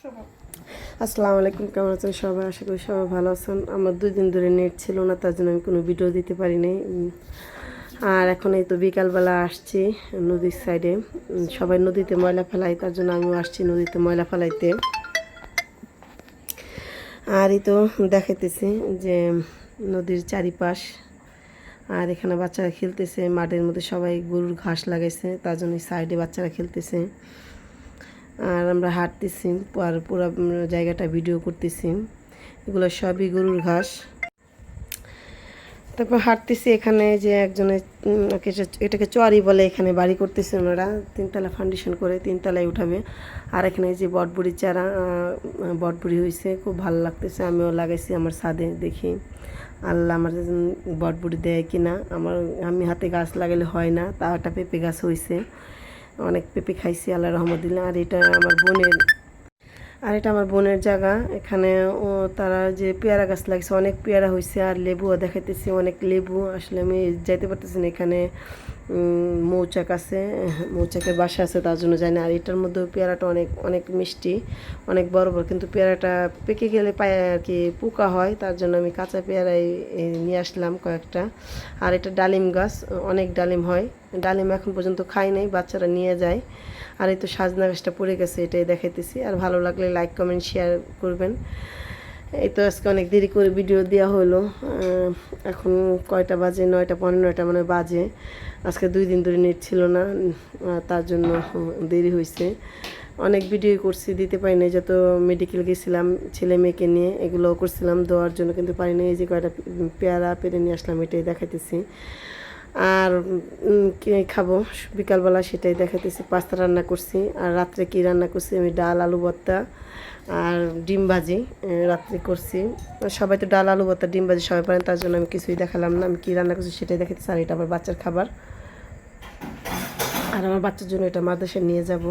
আসসালামু আলাইকুম, কেমন আছেন সবাই? আশা করি সবাই ভালো আছেন। আমার 2 দিন ধরে নেট ছিল না, তার জন্য আমি কোনো ভিডিও দিতে পারি নাই। আর এখন এই তো বিকালবেলা আসছি নদীর সাইডে। সবাই নদীতে ময়লা ফেলায়, তার জন্য আমিও আসছি নদীতে ময়লা ফেলাইতে। আর এই তো দেখাইতেছি যে নদীর চারিপাশ। আর এখানে বাচ্চারা খেলতেছে মাঠের মধ্যে, সবাই গরুর ঘাস লাগাইছে, তার জন্য সাইডে বাচ্চারা খেলতেছে। আর আমরা হাঁটতেছি, আর পুরো জায়গাটা ভিডিও করতেছি। এগুলো সবই গরুর ঘাস। তারপর হাঁটতেছি, এখানে যে একজনে এটাকে চুয়ারি বলে, এখানে বাড়ি করতেছে ওনারা, 3তলা ফাউন্ডেশন করে 3তলায় উঠাবে। আর এখানে যে বটবড়ির চারা, বটবড়ি হয়েছে, খুব ভালো লাগতেছে। আমিও লাগাইছি আমার ছাদে, দেখি আল্লাহ আমার বটবড়ি দেয় কিনা। আমি হাতে গাছ লাগালে হয় না, তা একটা পেঁপে গাছ হয়েছে, অনেক পেঁপে খাইছি আল্লাহ রহমতুল্লাহ। আর এটা আমার বোনের জায়গা। এখানে তারা যে পেয়ারা গাছ লাগছে, অনেক পেয়ারা হয়েছে। আর লেবুও দেখাইতেছি, অনেক লেবু। আসলে আমি যাইতে পারতেছি না, এখানে মৌচাক আছে, মৌচাকের বাসা আছে, তার জন্য যাই না। আর এটার মধ্যেও পেয়ারাটা অনেক অনেক মিষ্টি, অনেক বড় বড়, কিন্তু পেয়ারাটা পেকে গেলে পায়ে আর কি পোকা হয়, তার জন্য আমি কাঁচা পেয়ারাই নিয়ে আসলাম কয়েকটা। আর এটা ডালিম গাছ, অনেক ডালিম হয়। ডালিম এখন পর্যন্ত খাই নাই, বাচ্চারা নিয়ে যায়। আর এই তো সাজনা গাছটা পড়ে গেছে, এটাই দেখাইতেছি। আর ভালো লাগলে লাইক কমেন্ট শেয়ার করবেন। এই তো আজকে অনেক দেরি করে ভিডিও দেওয়া হলো। এখন কয়টা বাজে? 9টা 15টা মানে বাজে। আজকে 2 দিন ধরে নেট ছিল না, তার জন্য দেরি হয়েছে। অনেক ভিডিও করছি, দিতে পারি নাই। যত মেডিকেল গেছিলাম ছেলে মেয়েকে নিয়ে, এগুলোও করছিলাম দেওয়ার জন্য, কিন্তু পারি নাই। এই যে কয়টা পেয়ারা পেরে নিয়ে আসলাম, এটাই দেখাইতেছি। আর কী খাবো বিকালবেলা সেটাই দেখাইতেছি। পাস্তা রান্না করছি। আর রাত্রে কী রান্না করছি আমি? ডাল, আলু ভর্তা আর ডিম ভাজি রাত্রে করছি। সবাই তো ডাল, আলু ভর্তা, ডিম ভাজি সবাই পারেন, তার জন্য আমি কিছুই দেখালাম না। আমি কী রান্না করছি সেটাই দেখাইতেছি। আর এটা আমার বাচ্চার খাবার, আর আমার বাচ্চার জন্য এটা মাদ্রাসায় নিয়ে যাব।